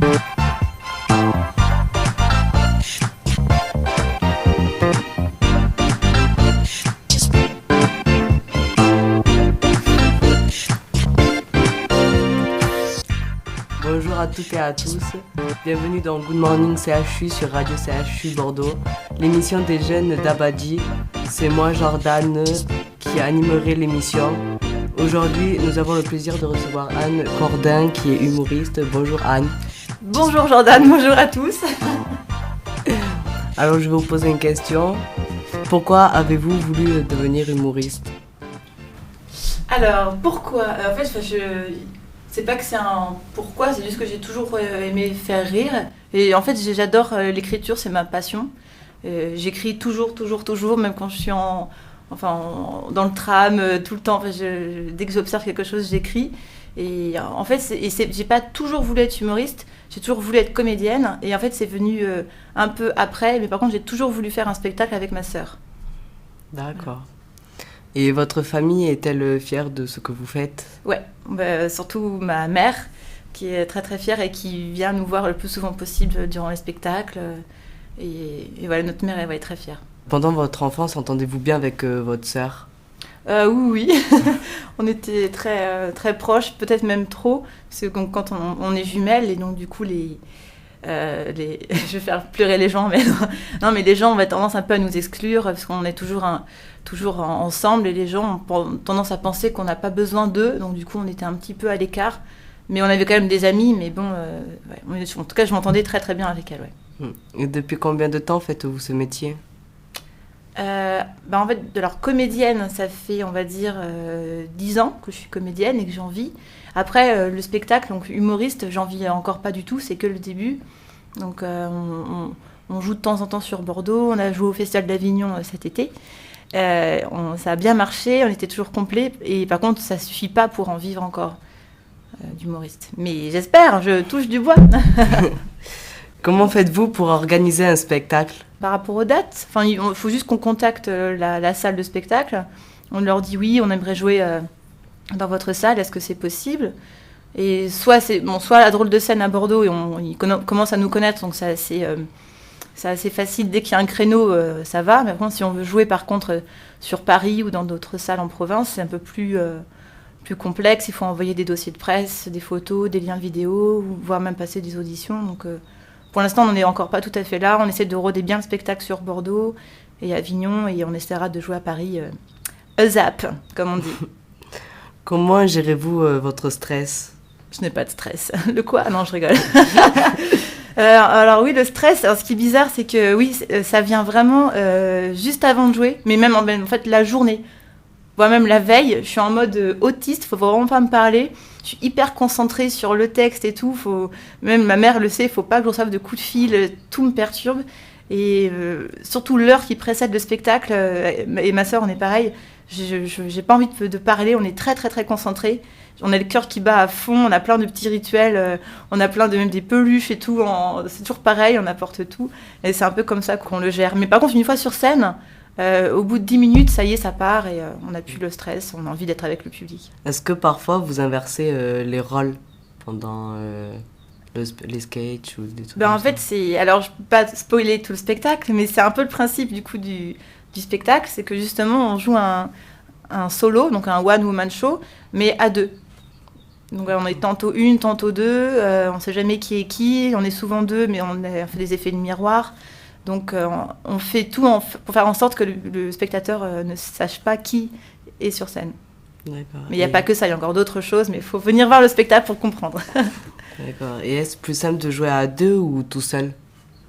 Bonjour à toutes et à tous, bienvenue dans Good Morning CHU sur Radio CHU Bordeaux, l'émission des jeunes d'Abadji. C'est moi Jordan qui animerai l'émission. Aujourd'hui, nous avons le plaisir de recevoir Anne Cordin qui est humoriste. Bonjour Anne. Bonjour Jordan, bonjour à tous. Alors je vais vous poser une question. Pourquoi avez-vous voulu devenir humoriste ? Alors pourquoi ? En fait, c'est pas que c'est un pourquoi, c'est juste que j'ai toujours aimé faire rire. Et en fait, j'adore l'écriture, c'est ma passion. J'écris toujours, même quand je suis dans le tram, tout le temps. Dès que j'observe quelque chose, j'écris. Et en fait, j'ai pas toujours voulu être humoriste, j'ai toujours voulu être comédienne. Et en fait, c'est venu un peu après. Mais par contre, j'ai toujours voulu faire un spectacle avec ma sœur. D'accord. Et votre famille est-elle fière de ce que vous faites ? Ouais, surtout ma mère, qui est très très fière et qui vient nous voir le plus souvent possible durant les spectacles. Et voilà, notre mère, elle va être très fière. Pendant votre enfance, entendez-vous bien avec votre sœur ? Oui. On était très, très proches, peut-être même trop, parce que quand on est jumelles, et donc du coup, je vais faire pleurer les gens, mais non, mais les gens ont tendance un peu à nous exclure, parce qu'on est toujours ensemble, et les gens ont tendance à penser qu'on n'a pas besoin d'eux, donc du coup, on était un petit peu à l'écart, mais on avait quand même des amis, mais bon, en tout cas, je m'entendais très très bien avec elle, ouais. Et depuis combien de temps faites-vous ce métier ? En fait, de leur comédienne, ça fait, on va dire, 10 ans que je suis comédienne et que j'en vis. Après, le spectacle, donc humoriste, j'en vis encore pas du tout, c'est que le début. Donc, on joue de temps en temps sur Bordeaux, on a joué au Festival d'Avignon cet été. Ça a bien marché, on était toujours complet. Et par contre, ça suffit pas pour en vivre encore d'humoriste. Mais j'espère, je touche du bois. Comment faites-vous pour organiser un spectacle ? Par rapport aux dates, il faut juste qu'on contacte la salle de spectacle. On leur dit oui, on aimerait jouer dans votre salle, est-ce que c'est possible ? Et soit la drôle de scène à Bordeaux, et ils commencent à nous connaître, donc c'est assez facile. Dès qu'il y a un créneau, ça va. Mais par contre, si on veut jouer par contre sur Paris ou dans d'autres salles en province, c'est un peu plus complexe. Il faut envoyer des dossiers de presse, des photos, des liens vidéo, voire même passer des auditions. Donc pour l'instant, on n'en est encore pas tout à fait là. On essaie de roder bien le spectacle sur Bordeaux et Avignon, et on essaiera de jouer à Paris ASAP, comme on dit. Comment gérez-vous votre stress ? Je n'ai pas de stress. Le quoi ? Non, je rigole. Alors oui, le stress, alors ce qui est bizarre, c'est que oui, ça vient vraiment juste avant de jouer, mais même en fait la journée. Voire même la veille, je suis en mode autiste, faut vraiment pas me parler. Je suis hyper concentrée sur le texte et tout. Même ma mère le sait, faut pas que je reçoive de coups de fil, tout me perturbe. Et surtout l'heure qui précède le spectacle, et ma sœur, on est pareil. J'ai pas envie de parler, on est très très très concentrés. On a le cœur qui bat à fond, on a plein de petits rituels, on a même des peluches et tout. C'est toujours pareil, on apporte tout. Et c'est un peu comme ça qu'on le gère. Mais par contre, une fois sur scène, au bout de 10 minutes, ça y est, ça part et on n'a plus le stress, on a envie d'être avec le public. Est-ce que parfois vous inversez les rôles pendant les sketchs ou des trucs En fait, alors je peux pas spoiler tout le spectacle, mais c'est un peu le principe du coup du spectacle, c'est que justement on joue un solo, donc un one-woman show, mais à deux. Donc on est tantôt une, tantôt deux, on sait jamais qui est qui, on est souvent deux, mais on fait des effets de miroir. Donc on fait tout pour faire en sorte que le spectateur ne sache pas qui est sur scène. D'accord. Mais il n'y a pas que ça, il y a encore d'autres choses, mais il faut venir voir le spectacle pour comprendre. D'accord. Et est-ce plus simple de jouer à deux ou tout seul ?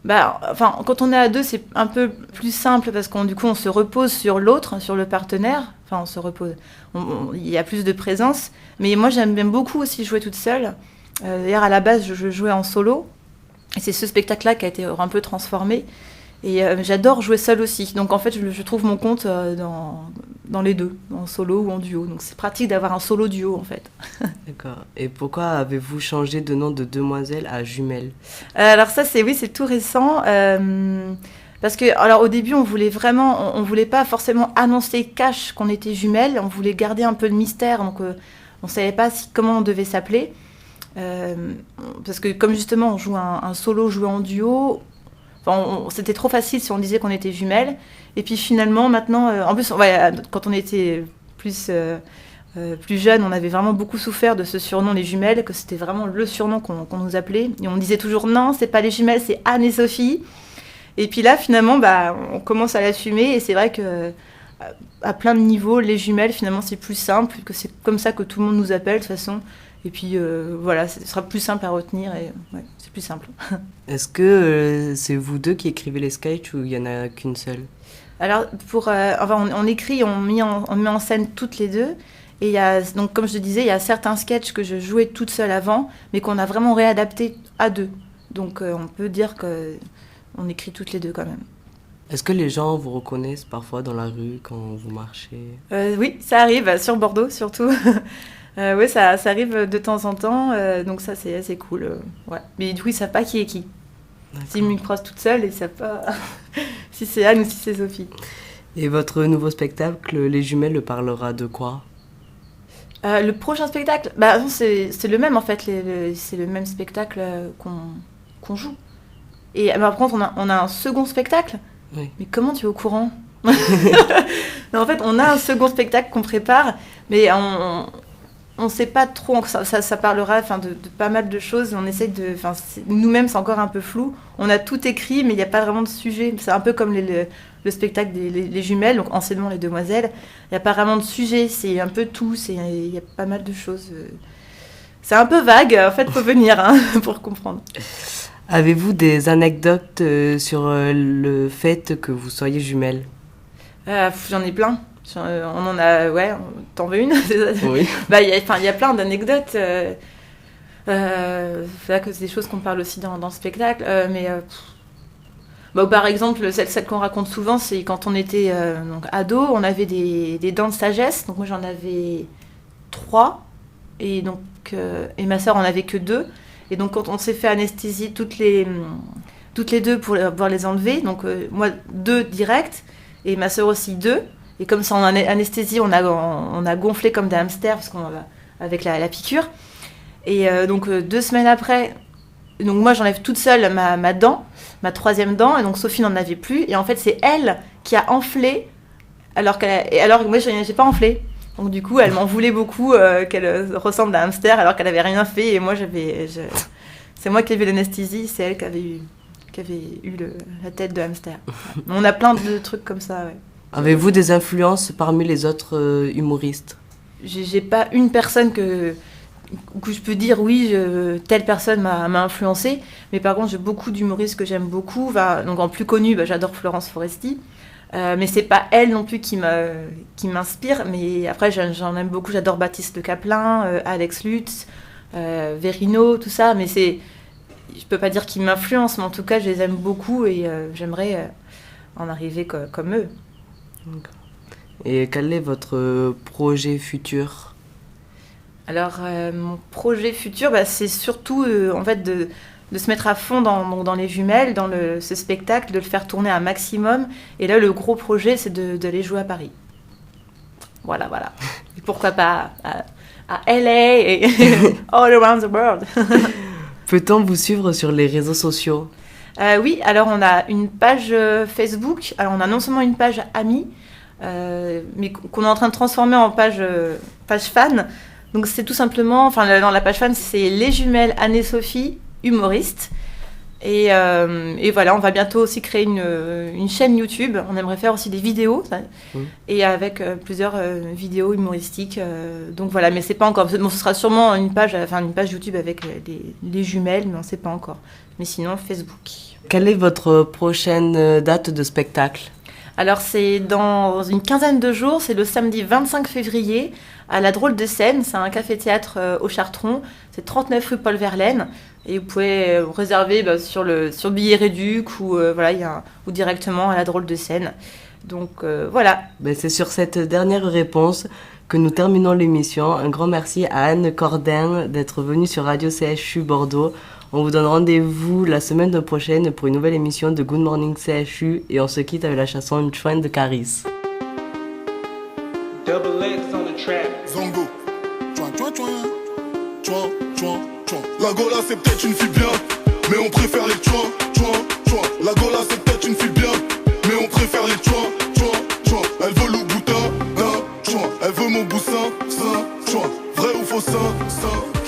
Quand on est à deux, c'est un peu plus simple parce qu'on on se repose sur l'autre, sur le partenaire. Enfin, on se repose. Il y a plus de présence. Mais moi, j'aime beaucoup aussi jouer toute seule. D'ailleurs, à la base, je jouais en solo. Et c'est ce spectacle-là qui a été un peu transformé. Et j'adore jouer seule aussi. Donc, en fait, je trouve mon compte dans les deux, en solo ou en duo. Donc, c'est pratique d'avoir un solo duo, en fait. D'accord. Et pourquoi avez-vous changé de nom de Demoiselle à Jumelles ? Alors ça, c'est tout récent. Parce que, alors au début, on voulait pas forcément annoncer cash qu'on était jumelles. On voulait garder un peu de mystère. Donc, on savait pas comment on devait s'appeler. Parce que comme justement on joue un solo joué en duo, c'était trop facile si on disait qu'on était jumelles. Et puis finalement maintenant, en plus quand on était plus jeune, on avait vraiment beaucoup souffert de ce surnom les jumelles, que c'était vraiment le surnom qu'on nous appelait. Et on disait toujours non, c'est pas les jumelles, c'est Anne et Sophie. Et puis là finalement on commence à l'assumer et c'est vrai que à plein de niveaux, les jumelles finalement c'est plus simple, que c'est comme ça que tout le monde nous appelle de toute façon. Et puis voilà, ce sera plus simple à retenir et ouais, c'est plus simple. Est-ce que c'est vous deux qui écrivez les sketchs ou il n'y en a qu'une seule? Alors, on écrit, on met en scène toutes les deux. Et donc, comme je te disais, il y a certains sketchs que je jouais toute seule avant, mais qu'on a vraiment réadaptés à deux. Donc, on peut dire qu'on écrit toutes les deux quand même. Est-ce que les gens vous reconnaissent parfois dans la rue quand vous marchez? Oui, ça arrive, sur Bordeaux surtout. Oui, ça arrive de temps en temps, donc ça c'est assez cool. Ouais. Mais du coup, ils ne savent pas qui est qui. S'ils me croisent toute seule, ils ne savent pas si c'est Anne ou si c'est Sophie. Et votre nouveau spectacle, Les Jumelles, parlera de quoi? Le prochain spectacle, c'est le même en fait, c'est le même spectacle qu'on joue. Et par contre, on a un second spectacle. Oui. Mais comment tu es au courant? Non, en fait, on a un second spectacle qu'on prépare, mais on sait pas trop, ça parlera de pas mal de choses. On essaie nous-mêmes, c'est encore un peu flou. On a tout écrit, mais il n'y a pas vraiment de sujet. C'est un peu comme le spectacle des jumelles, donc Enseignement les demoiselles. Il n'y a pas vraiment de sujet, c'est un peu tout. Il y a pas mal de choses. C'est un peu vague, en fait, faut venir pour comprendre. Avez-vous des anecdotes sur le fait que vous soyez jumelles? J'en ai plein. On en a, ouais, t'en veux une? Oui. Il y a plein d'anecdotes. C'est vrai que c'est des choses qu'on parle aussi dans le spectacle. Par exemple, celle qu'on raconte souvent, c'est quand on était donc ado, on avait des dents de sagesse. Donc moi j'en avais 3 et et ma sœur en avait que 2. Et donc quand on s'est fait anesthésier toutes les 2 pour pouvoir les enlever, donc moi 2 direct et ma sœur aussi 2. Et comme ça, en anesthésie, on a gonflé comme des hamsters avec la piqûre. Et donc 2 semaines après, donc moi j'enlève toute seule ma dent, ma 3e dent, et donc Sophie n'en avait plus. Et en fait, c'est elle qui a enflé, alors que moi j'ai pas enflé. Donc du coup, elle m'en voulait beaucoup qu'elle ressemble à un hamster alors qu'elle avait rien fait. Et moi c'est moi qui ai eu l'anesthésie, c'est elle qui avait eu la tête de hamster. On a plein de trucs comme ça, ouais. Avez-vous des influences parmi les autres humoristes? J'ai pas une personne que je peux dire oui, telle personne m'a influencée, mais par contre j'ai beaucoup d'humoristes que j'aime beaucoup. Donc en plus connu, j'adore Florence Foresti, mais c'est pas elle non plus qui m'inspire. Mais après j'en aime beaucoup, j'adore Baptiste Le Caplin, Alex Lutz, Verino, tout ça. Mais je peux pas dire qu'ils m'influencent, mais en tout cas je les aime beaucoup et j'aimerais en arriver comme eux. Et quel est votre projet futur? Alors, mon projet futur, c'est surtout en fait de se mettre à fond dans les jumelles, dans ce spectacle, de le faire tourner un maximum. Et là, le gros projet, c'est d'aller jouer à Paris. Voilà. Et pourquoi pas à LA et all around the world. Peut-on vous suivre sur les réseaux sociaux? Oui, alors on a une page Facebook. Alors on a non seulement une page amis, mais qu'on est en train de transformer en page fan. Donc c'est tout simplement, dans la page fan, c'est Les Jumelles Anne et Sophie, humoristes. Et voilà, on va bientôt aussi créer une chaîne YouTube. On aimerait faire aussi des vidéos, et avec plusieurs vidéos humoristiques. Donc voilà, mais c'est pas encore. Bon, ce sera sûrement une page YouTube avec les jumelles, mais on sait pas encore. Mais sinon, Facebook. Quelle est votre prochaine date de spectacle? Alors c'est dans une quinzaine de jours, c'est le samedi 25 février à la Drôle de Scène. C'est un café-théâtre au Chartron, c'est 39 rue Paul Verlaine. Et vous pouvez réserver sur Billet Réduc ou directement à la Drôle de Scène. Donc voilà. C'est sur cette dernière réponse que nous terminons l'émission. Un grand merci à Anne Cordin d'être venue sur Radio CHU Bordeaux. On vous donne rendez-vous la semaine prochaine pour une nouvelle émission de Good Morning CHU et on se quitte avec la chanson Une Chouine de Caris. Double X on the track. Zongo. Chouin, chouin, chouin. Chouin, chouin, chouin. La Gola c'est peut-être une fille bien, mais on préfère les tchouins, tchouins, tchouins. La Gola c'est peut-être une fille bien, mais on préfère les tchouins, tchouins, tchouins. Elle veut le boutin d'un tchouin, elle veut mon boussin, ça, tchouin. Vrai ou faux, ça, ça.